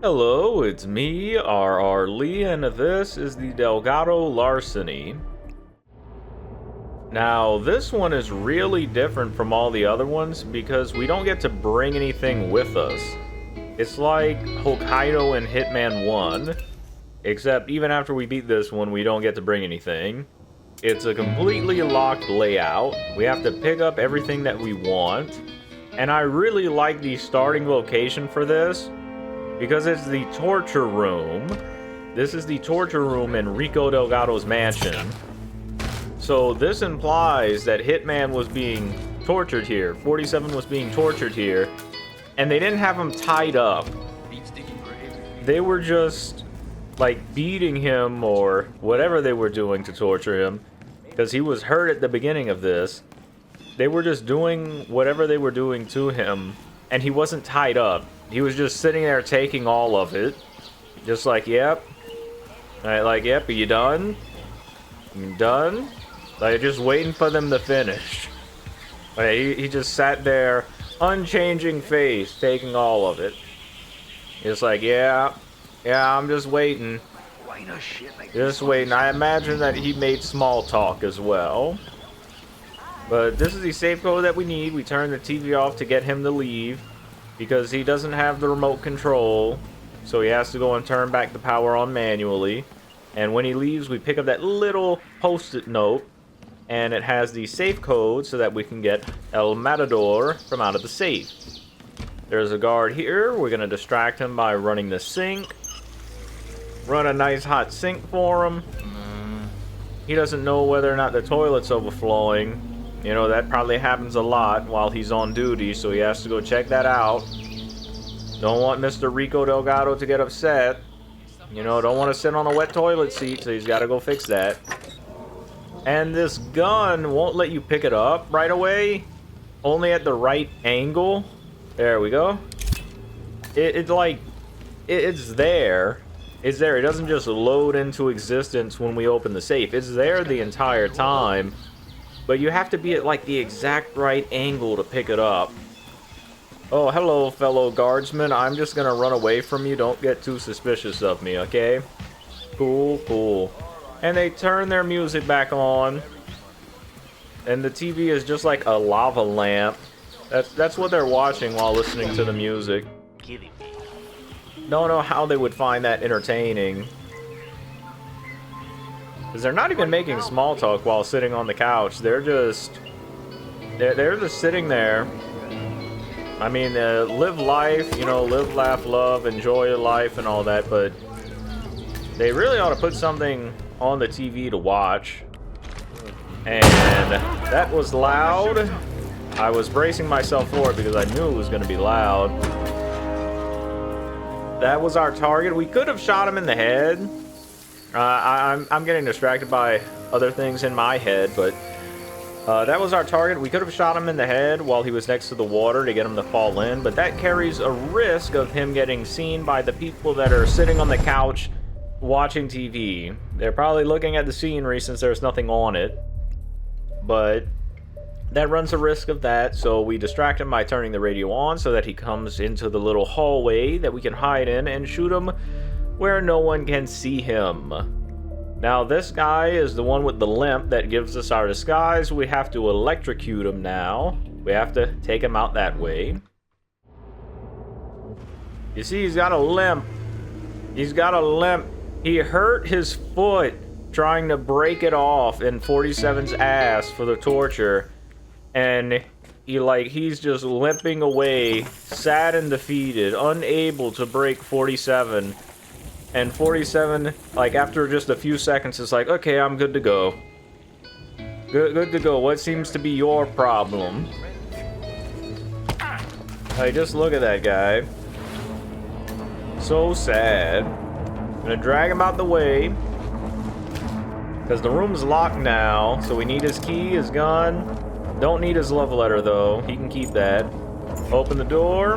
Hello, it's me, R.R. Lee, and this is the Delgado Larceny. Now, this one is really different from all the other ones because we don't get to bring anything with us. It's like Hokkaido and Hitman 1, except even after we beat this one, we don't get to bring anything. It's a completely locked layout. We have to pick up everything that we want, and I really like the starting location for this, because it's the torture room. This is the torture room in Rico Delgado's mansion. So this implies that Hitman was being tortured here. 47 was being tortured here. And they didn't have him tied up. They were just, like, beating him or whatever they were doing to torture him. Because he was hurt at the beginning of this. They were just doing whatever they were doing to him. And he wasn't tied up. He was just sitting there taking all of it. Just like, yep. Like, yep, are you done? You done? Like, just waiting for them to finish. Like, he just sat there, unchanging face, taking all of it. Just like, yeah, I'm just waiting. Just waiting. I imagine that he made small talk as well. But this is the safe code that we need. We turn the TV off to get him to leave, because he doesn't have the remote control, so he has to go and turn back the power on manually. And when he leaves, we pick up that little post-it note, and it has the safe code so that we can get El Matador from out of the safe. There's a guard here. We're going to distract him by running the sink. Run a nice hot sink for him. He doesn't know whether or not the toilet's overflowing. You know, that probably happens a lot while he's on duty, so he has to go check that out. Don't want Mr. Rico Delgado to get upset. You know, don't want to sit on a wet toilet seat, so he's got to go fix that. And this gun won't let you pick it up right away. Only at the right angle. There we go. It's there. It's there. It doesn't just load into existence when we open the safe. It's there the entire time. But you have to be at, like, the exact right angle to pick it up. Oh, hello, fellow guardsmen. I'm just gonna run away from you. Don't get too suspicious of me, okay? Cool, cool. And they turn their music back on. And the TV is just like a lava lamp. That's what they're watching while listening to the music. Don't know how they would find that entertaining. Because they're not even making small talk while sitting on the couch. They're just sitting there. I mean, live life, you know, live, laugh, love, enjoy your life and all that, but they really ought to put something on the TV to watch. And that was loud. I was bracing myself for it because I knew it was going to be loud. That was our target. We could have shot him in the head. I'm getting distracted by other things in my head, but that was our target. We could have shot him in the head while he was next to the water to get him to fall in, but that carries a risk of him getting seen by the people that are sitting on the couch watching TV. They're probably looking at the scenery since there's nothing on it, but that runs a risk of that, so we distract him by turning the radio on so that he comes into the little hallway that we can hide in and shoot him where no one can see him. Now this guy is the one with the limp that gives us our disguise. We have to electrocute him now. We have to take him out that way. You see, he's got a limp. He's got a limp. He hurt his foot trying to break it off in 47's ass for the torture. And he's just limping away, sad and defeated, unable to break 47. And 47, like, after just a few seconds, is like, okay, I'm good to go. Good to go. What seems to be your problem? Hey, just look at that guy. So sad. I'm gonna drag him out the way. Because the room's locked now, so we need his key, his gun. Don't need his love letter, though. He can keep that. Open the door.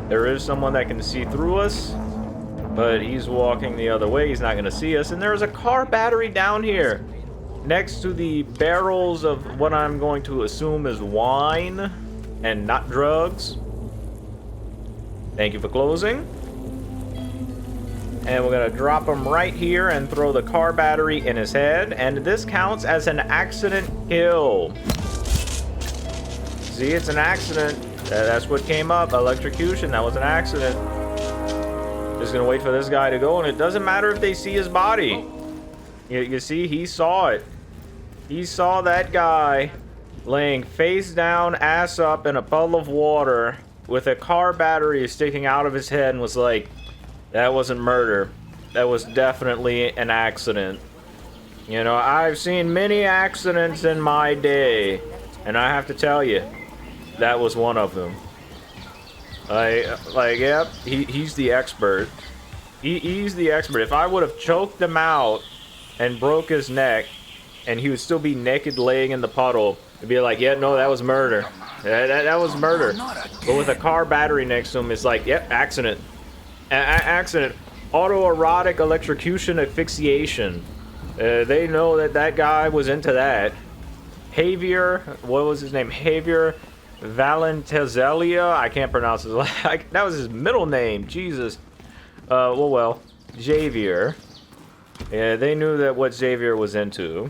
There is someone that can see through us. But he's walking the other way. He's not going to see us. And there's a car battery down here next to the barrels of what I'm going to assume is wine and not drugs. Thank you for closing. And we're gonna drop him right here and throw the car battery in his head. And this counts as an accident kill. See, it's an accident. That's what came up. Electrocution. That was an accident. Just gonna wait for this guy to go, and it doesn't matter if they see his body. You see, he saw it. He saw that guy laying face down, ass up in a puddle of water with a car battery sticking out of his head and was like, that wasn't murder. That was definitely an accident. You know, I've seen many accidents in my day, and I have to tell you, that was one of them. Yep, he's the expert. He's the expert. If I would have choked him out and broke his neck, and he would still be naked laying in the puddle, it'd be like, yeah, no, that was murder. That was murder. But with a car battery next to him, it's like, yep, accident. Accident. Autoerotic electrocution asphyxiation. They know that that guy was into that. Javier, what was his name? Javier Valentezelia? I can't pronounce his last. That was his middle name. Jesus. Well, Javier. Yeah, they knew that what Xavier was into.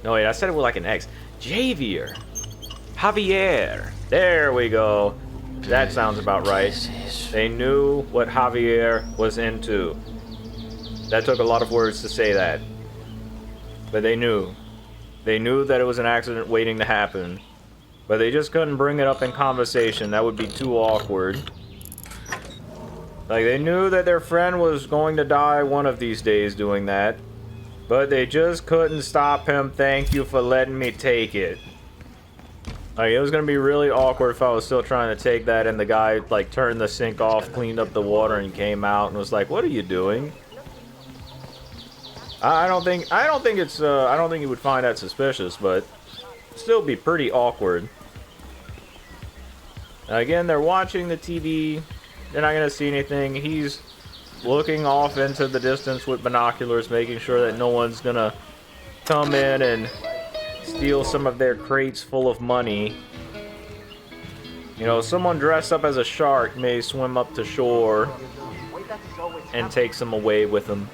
No, wait, I said it with like an X. Javier. Javier. There we go. That sounds about right. They knew what Javier was into. That took a lot of words to say that. But they knew. They knew that it was an accident waiting to happen. But they just couldn't bring it up in conversation. That would be too awkward. Like, they knew that their friend was going to die one of these days doing that. But they just couldn't stop him. Thank you for letting me take it. Like, it was going to be really awkward if I was still trying to take that and the guy, like, turned the sink off, cleaned up the water, and came out and was like, what are you doing? I don't think he would find that suspicious, but still be pretty awkward. Now, again, they're watching the TV. They're not going to see anything. He's looking off into the distance with binoculars, making sure that no one's going to come in and steal some of their crates full of money. You know, someone dressed up as a shark may swim up to shore and take some away with them.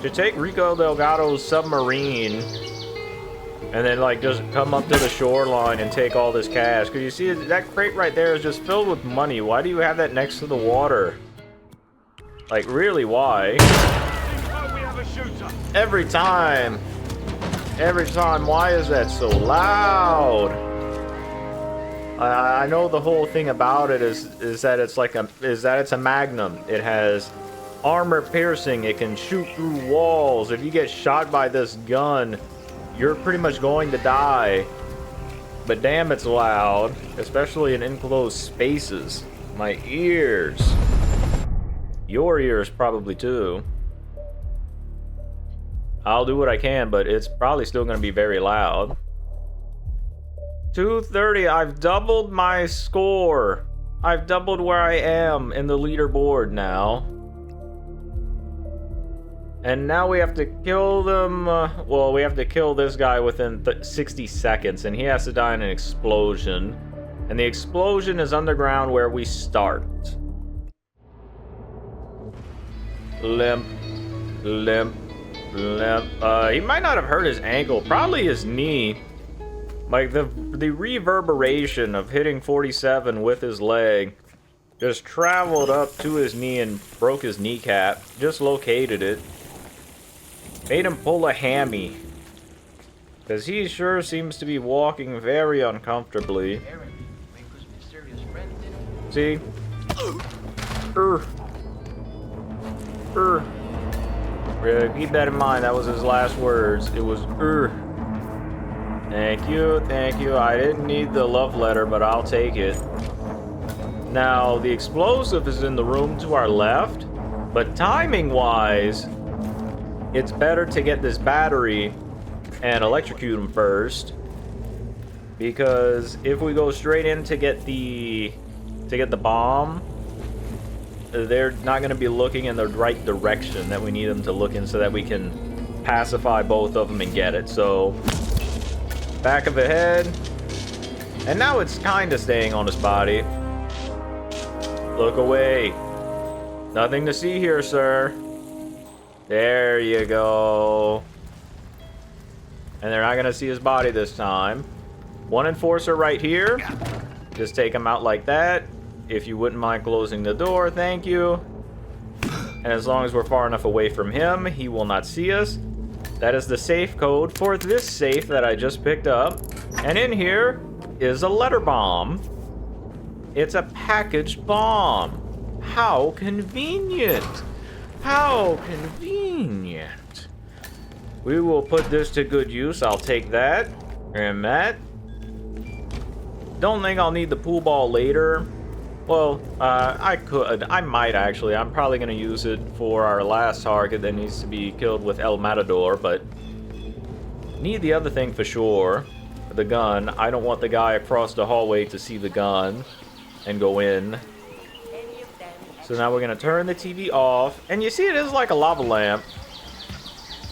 To take Rico Delgado's submarine and then, like, just come up to the shoreline and take all this cash. Because you see, that crate right there is just filled with money. Why do you have that next to the water? Like, really, why? Every time. Every time. Why is that so loud? I know the whole thing about it is that it's like it's a Magnum. It has armor piercing. It can shoot through walls. If you get shot by this gun, you're pretty much going to die. But damn, it's loud, especially in enclosed spaces. My ears. Your ears probably too. I'll do what I can, but it's probably still going to be very loud. 230, I've doubled my score. I've doubled where I am in the leaderboard now. And now we have to kill them, well, we have to kill this guy within 60 seconds, and he has to die in an explosion. And the explosion is underground where we start. Limp, limp, limp. He might not have hurt his ankle, probably his knee. Like, the reverberation of hitting 47 with his leg just traveled up to his knee and broke his kneecap, just located it. Made him pull a hammy. Because he sure seems to be walking very uncomfortably. See? Keep that in mind, that was his last words. It was Thank you, thank you. I didn't need the love letter, but I'll take it. Now, the explosive is in the room to our left, but timing-wise, it's better to get this battery and electrocute him first, because if we go straight in to get the bomb, they're not going to be looking in the right direction that we need them to look in so that we can pacify both of them and get it. So, back of the head, and now it's kind of staying on his body. Look away. Nothing to see here, sir. There you go. And they're not gonna see his body this time. One enforcer right here. Just take him out like that. If you wouldn't mind closing the door, thank you. And as long as we're far enough away from him, he will not see us. That is the safe code for this safe that I just picked up. And in here is a letter bomb. It's a packaged bomb. How convenient. How convenient. We will put this to good use. I'll take that and that. Don't think I'll need the pool ball later. Well, I might actually. I'm probably going to use it for our last target that needs to be killed with El Matador, but need the other thing for sure. The gun. I don't want the guy across the hallway to see the gun and go in. So now we're going to turn the TV off. And you see it is like a lava lamp.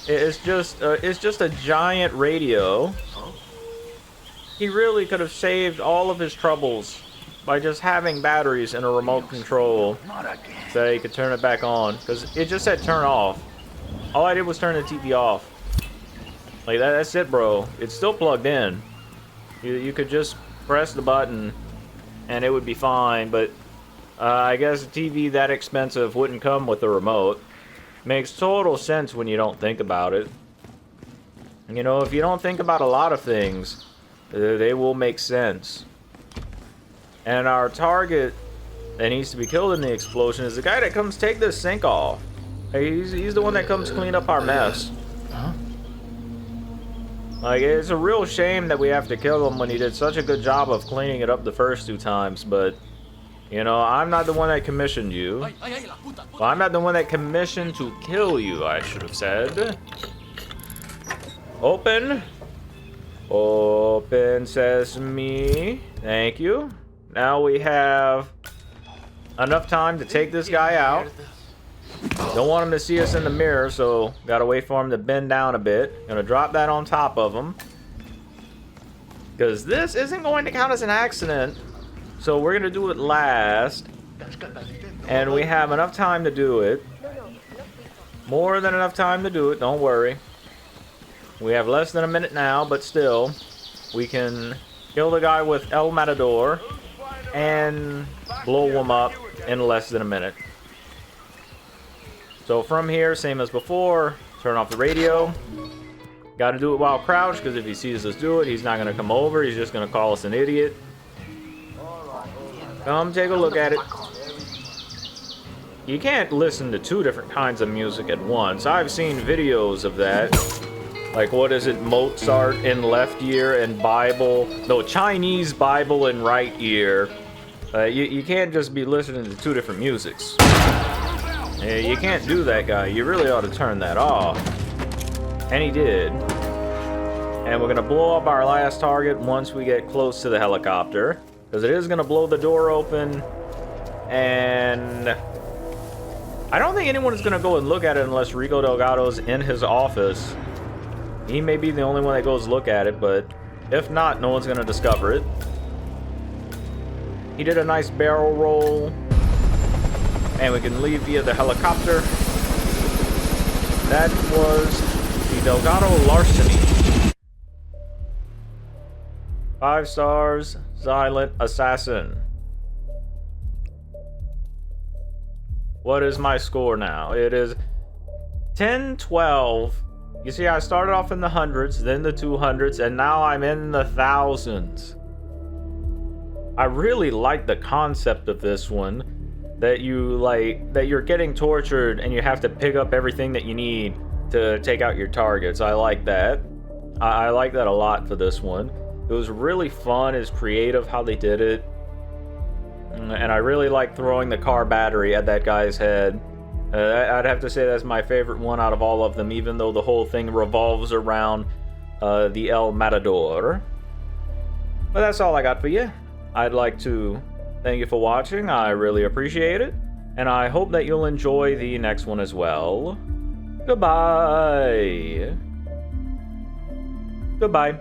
It's just a giant radio. He really could have saved all of his troubles by just having batteries and a remote control so he could turn it back on, because it just said turn off. All I did was turn the TV off. Like that's it, bro. It's still plugged in. You could just press the button and it would be fine, but I guess a TV that expensive wouldn't come with a remote. Makes total sense when you don't think about it. You know, if you don't think about a lot of things, they will make sense. And our target that needs to be killed in the explosion is the guy that comes take this sink off. Hey, he's the one that comes clean up our mess. Huh? Like, it's a real shame that we have to kill him when he did such a good job of cleaning it up the first 2 times, but, you know, I'm not the one that commissioned you. Well, I'm not the one that commissioned to kill you, I should have said. Open. Open sesame. Thank you. Now we have enough time to take this guy out. Don't want him to see us in the mirror, so gotta wait for him to bend down a bit. Gonna drop that on top of him, because this isn't going to count as an accident. So we're gonna do it last, and we have enough time to do it. More than enough time to do it, don't worry. We have less than a minute now, but still, we can kill the guy with El Matador and blow him up in less than a minute. So from here, same as before, turn off the radio. Got to do it while crouched, because if he sees us do it, he's not going to come over. He's just going to call us an idiot. Come take a look at it. You can't listen to 2 different kinds of music at once. I've seen videos of that. Like, what is it? Mozart in left ear and Bible. No, Chinese Bible in right ear. You can't just be listening to 2 different musics. You can't do that, guy. You really ought to turn that off. And he did. And we're going to blow up our last target once we get close to the helicopter, because it is going to blow the door open. And I don't think anyone is going to go and look at it unless Rico Delgado's in his office. He may be the only one that goes look at it, but if not, no one's going to discover it. He did a nice barrel roll. And we can leave via the helicopter. That was the Delgado Larceny. 5 stars, silent assassin. What is my score now? It is 10-12. You see, I started off in the hundreds, then the 200s, and now I'm in the thousands. I really like the concept of this one. That you're getting tortured and you have to pick up everything that you need to take out your targets. I like that. I like that a lot for this one. It was really fun. It's creative how they did it. And I really like throwing the car battery at that guy's head. I'd have to say that's my favorite one out of all of them, even though the whole thing revolves around the El Matador. But that's all I got for you. I'd like to thank you for watching. I really appreciate it. And I hope that you'll enjoy the next one as well. Goodbye. Goodbye.